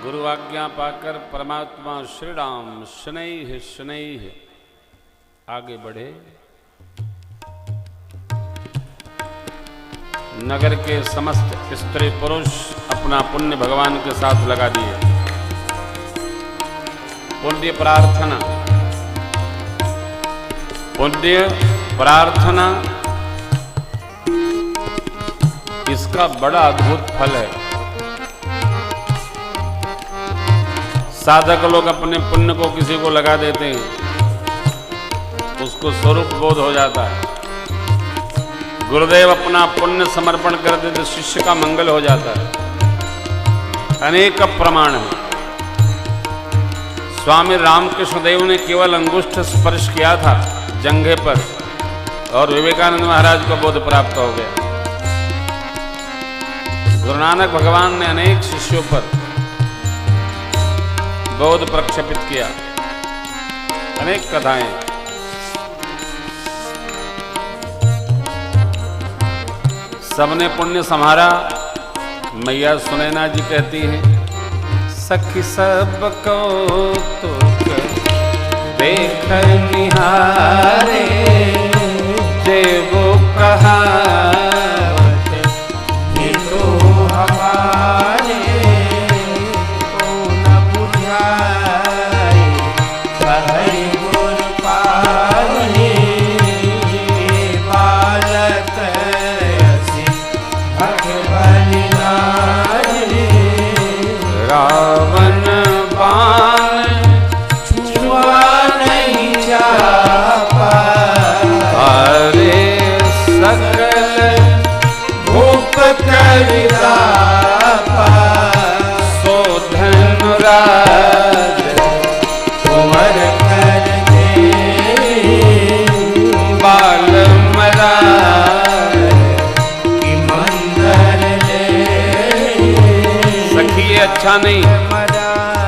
गुरु आज्ञा पाकर परमात्मा श्री राम शनैः शनैः आगे बढ़े। नगर के समस्त स्त्री पुरुष अपना पुण्य भगवान के साथ लगा दिए। पुण्य प्रार्थना, पुण्य प्रार्थना इसका बड़ा अद्भुत फल है। साधक लोग अपने पुण्य को किसी को लगा देते हैं, उसको स्वरूप बोध हो जाता है। गुरुदेव अपना पुण्य समर्पण कर देते, शिष्य का मंगल हो जाता है। अनेक प्रमाण हैं। स्वामी रामकृष्ण देव ने केवल अंगुष्ठ स्पर्श किया था जंघे पर और विवेकानंद महाराज को बोध प्राप्त हो गया। गुरु नानक भगवान ने अनेक शिष्यों पर बोध प्रक्षेपित किया। अनेक कथाएं। सबने पुण्य सम्हारा। मैया सुनैना जी कहती हैं, सखी सबको तुक देख निहारे, देवो कहावत ये तो हमारे को न बुझाए, हरि गुर पावनी बालक असी भगवनी नारी। रावण बाण छुआ नहीं जापा, अरे सकल भूप करितापा, सो धनुराज कुंवर कर दे, बाल मरार की मंदर ले। सखी ये अच्छा नहीं,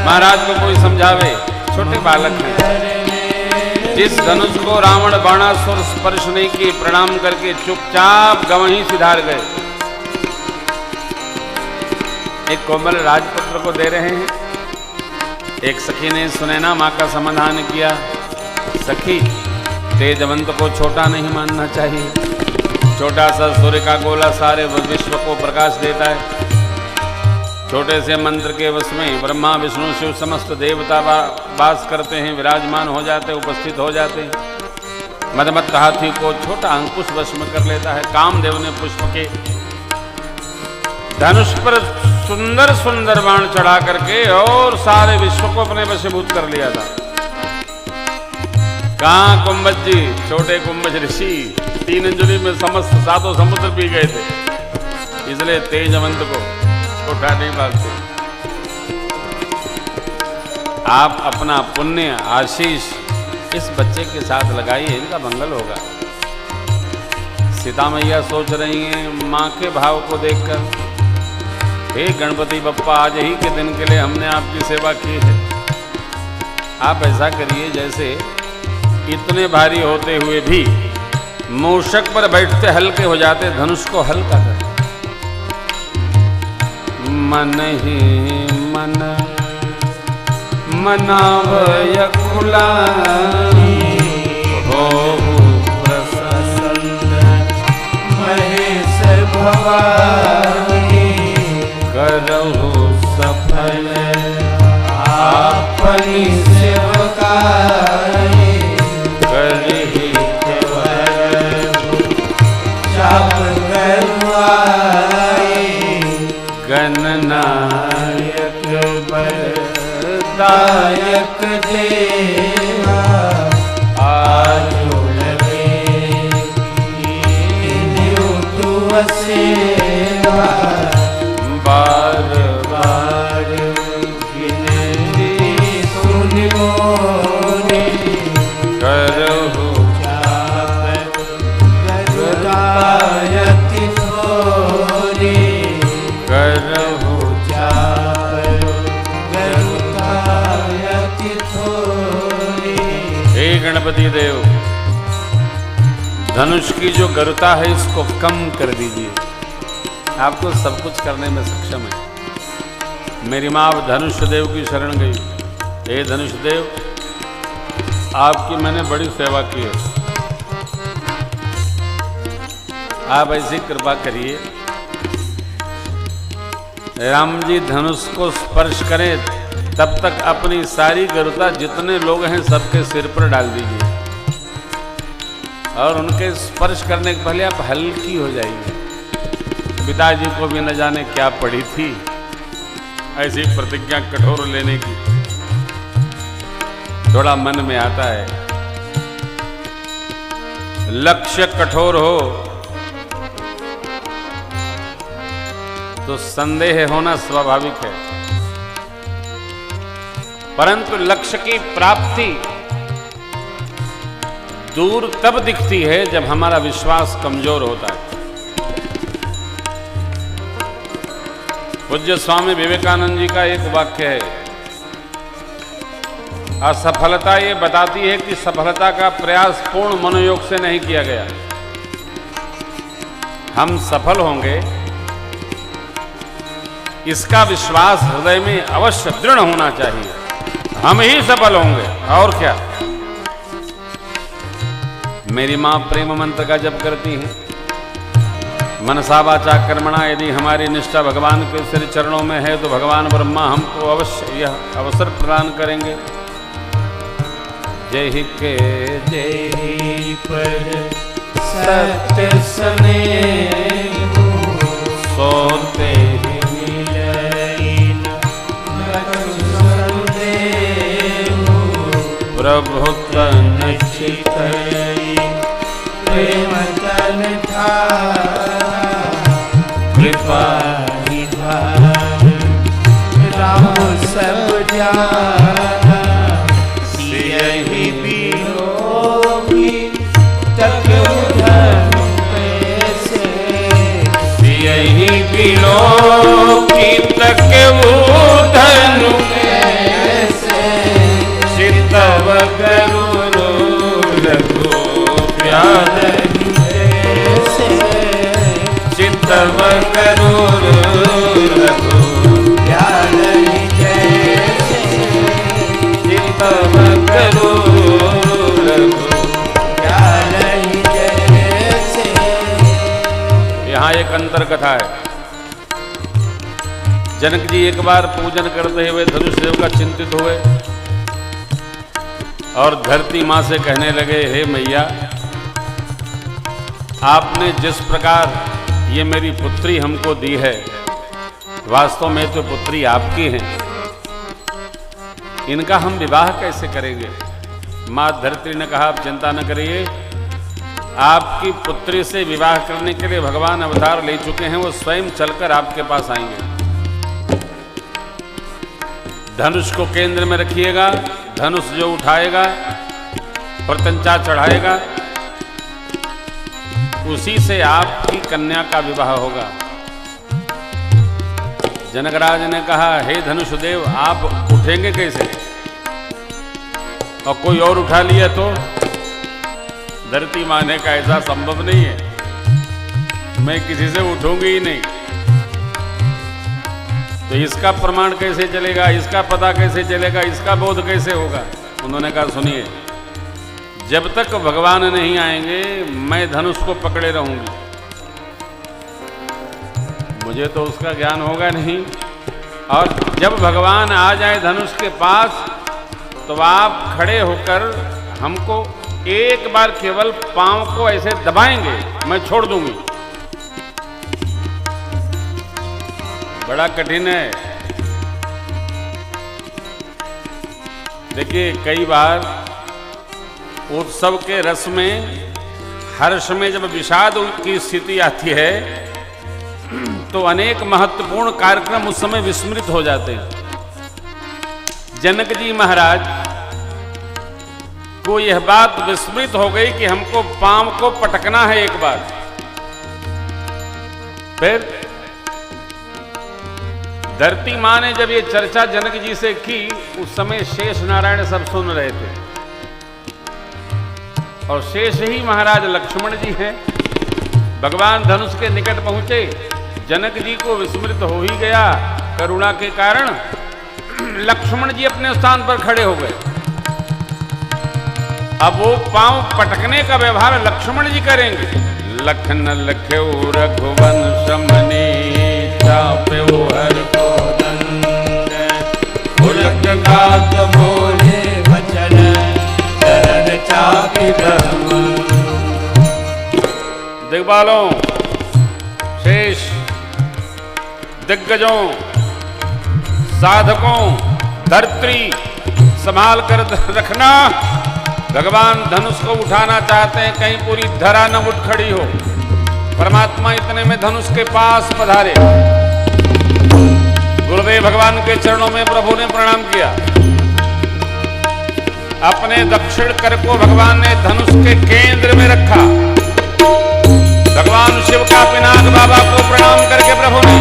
महाराज को कोई समझावे, छोटे बालक हैं। जिस धनुष को रावण बाणासुर स्पर्श नहीं किए, प्रणाम करके चुपचाप गवहीं सिधार गए। एक कोमल राजपुत्र को दे रहे हैं। एक सखी ने सुनैना माँ का समाधान किया, सखी तेजवंत को छोटा नहीं मानना चाहिए। छोटा सा सूर्य का गोला सारे विश्व को प्रकाश देता है। छोटे से मंत्र के वश में ब्रह्मा विष्णु शिव समस्त देवता वास करते हैं, विराजमान हो जाते हैं, उपस्थित हो जाते हैं। मदमत हाथी को छोटा अंकुश वश में कर लेता है। कामदेव ने पुष्प के धनुष पर सुंदर सुंदर बाण चढ़ा करके और सारे विश्व को अपने वशीभूत कर लिया था। कहाँ कुंभज जी, छोटे कुंभज ऋषि 3 अंजुली में समस्त 7 समुद्र पी गए थे। इसलिए तेजवंत को छोटा नहीं मानते। आप अपना पुण्य आशीष इस बच्चे के साथ लगाइए, इनका मंगल होगा। सीता मैया सोच रही हैं माँ के भाव को देखकर, हे गणपति बप्पा, आज ही के दिन के लिए हमने आपकी सेवा की है। आप ऐसा करिए जैसे इतने भारी होते हुए भी मूषक पर बैठते हल्के हो जाते, धनुष को हल्का कर। मन ही मन मनावय खुलाई, हो प्रसन्न महेश भवानी, करहु सफल आपनी सेवकाई, करहि चाप करवाई, गणनायक बलदायक देवा, आजो लगे तु सेवा, बार बार गिनती सुन मोरे, करहु चाप गरुड़ायति थोरे, करहु चाप गरुड़ायति थोरे। हे गणपति देव, धनुष की जो गरुता है इसको कम कर दीजिए। आप तो सब कुछ करने में सक्षम है। मेरी माँ धनुषदेव की शरण गई। हे धनुषदेव, आपकी मैंने बड़ी सेवा की है, आप ऐसी कृपा करिए राम जी धनुष को स्पर्श करें तब तक अपनी सारी गरुता जितने लोग हैं सबके सिर पर डाल दीजिए और उनके स्पर्श करने के पहले आप हल्की हो जाइए। पिताजी को भी न जाने क्या पड़ी थी ऐसी प्रतिज्ञा कठोर लेने की, थोड़ा मन में आता है। लक्ष्य कठोर हो तो संदेह होना स्वाभाविक है, परंतु लक्ष्य की प्राप्ति दूर तब दिखती है जब हमारा विश्वास कमजोर होता है। पूज्य स्वामी विवेकानंद जी का एक वाक्य है, असफलता ये बताती है कि सफलता का प्रयास पूर्ण मनोयोग से नहीं किया गया। हम सफल होंगे इसका विश्वास हृदय में अवश्य दृढ़ होना चाहिए, हम ही सफल होंगे और क्या। मेरी मां प्रेम मंत्र का जप करती हैं, मनसा वाचा कर्मणा, यदि हमारी निष्ठा भगवान के श्री चरणों में है तो भगवान ब्रह्मा हमको अवश्य यह अवसर प्रदान करेंगे। जय ही के जय पर सत्य स्नेह सोते प्रभु तन चितई प्रेम तन था कृपा निधान राम सब जाना सियहि बिलोकी तक उधर पैसे सियहि बिलोकी तक उधर चितव गरुड़ रघु प्यादहि जैसे चितव गरुड़ रघु प्यादहि जैसे चितव गरुड़ रघु प्यादहि जैसे। यहाँ एक अंतर कथा है। जनक जी एक बार पूजन करते हुए धनुषदेव का चिंतित हुए और धरती माँ से कहने लगे, हे मैया, आपने जिस प्रकार ये मेरी पुत्री हमको दी है, वास्तव में तो पुत्री आपकी है, इनका हम विवाह कैसे करेंगे। माँ धरती ने कहा, आप चिंता न करिए, आपकी पुत्री से विवाह करने के लिए भगवान अवतार ले चुके हैं, वो स्वयं चलकर आपके पास आएंगे। धनुष को केंद्र में रखिएगा, धनुष जो उठाएगा प्रत्यंचा चढ़ाएगा उसी से आपकी कन्या का विवाह होगा। जनकराज ने कहा, हे धनुषदेव, आप उठेंगे कैसे और कोई और उठा लिया तो। धरती माने का ऐसा संभव नहीं है, मैं किसी से उठूंगी ही नहीं। तो इसका प्रमाण कैसे चलेगा, इसका पता कैसे चलेगा, इसका बोध कैसे होगा। उन्होंने कहा, सुनिए, जब तक भगवान नहीं आएंगे मैं धनुष को पकड़े रहूंगी, मुझे तो उसका ज्ञान होगा नहीं। और जब भगवान आ जाए धनुष के पास तो आप खड़े होकर हमको एक बार केवल पांव को ऐसे दबाएंगे, मैं छोड़ दूंगी। बड़ा कठिन है। देखिए, कई बार उत्सव के रस में, हर्ष में जब विषाद की स्थिति आती है तो अनेक महत्वपूर्ण कार्यक्रम उस समय विस्मृत हो जाते हैं। जनक जी महाराज को यह बात विस्मृत हो गई कि हमको पांव को पटकना है एक बार। फिर धरती माँ ने जब ये चर्चा जनक जी से की, उस समय शेष नारायण सब सुन रहे थे और शेष ही महाराज लक्ष्मण जी हैं। भगवान धनुष के निकट पहुंचे, जनक जी को विस्मृत हो ही गया करुणा के कारण लक्ष्मण जी अपने स्थान पर खड़े हो गए। अब वो पांव पटकने का व्यवहार लक्ष्मण जी करेंगे। लखन लख्यो रघुवंश मनी चाप्यो हर को दंड उलट गात बोले वचन शरण चापि ब्रह्म। दिग्बालों, शेष दिग्गजों, साधकों, धरत्री संभाल कर रखना। भगवान धनुष को उठाना चाहते हैं, कहीं पूरी धरा न उठ खड़ी हो। परमात्मा इतने में धनुष के पास पधारे। गुरुदेव भगवान के चरणों में प्रभु ने प्रणाम किया। अपने दक्षिण कर को भगवान ने धनुष के केंद्र में रखा। भगवान शिव का पिनाक बाबा को प्रणाम करके प्रभु ने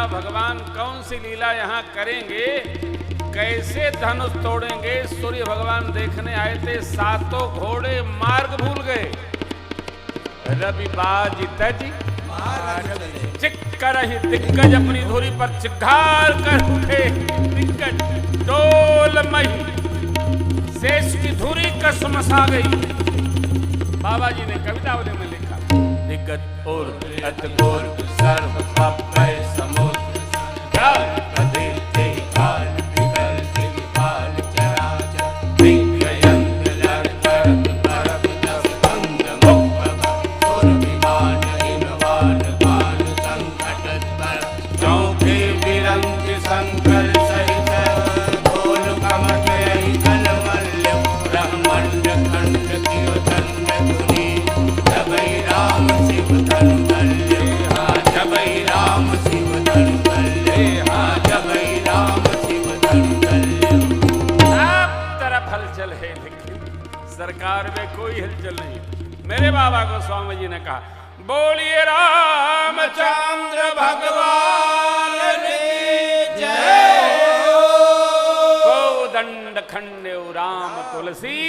भगवान कौन सी लीला यहाँ करेंगे, कैसे धनुष तोड़ेंगे, सूर्य भगवान देखने आए थे। सातों घोड़े मार्ग भूल गए। रवि बाजी तजी चिक्कर ही दिग्गज अपनी धुरी पर चिघार कर उठे। दिग्गज डोल मही शेष की धुरी कसमस आ गई। बाबा जी ने कवितावली में लिखा, दिग्गज और अतगोर सर्व पाप समुद्र सरकार में कोई हलचल नहीं। मेरे बाबा को स्वामी जी ने कहा, बोलिए रामचंद्र भगवान की जय। को दंड खंडे राम तुलसी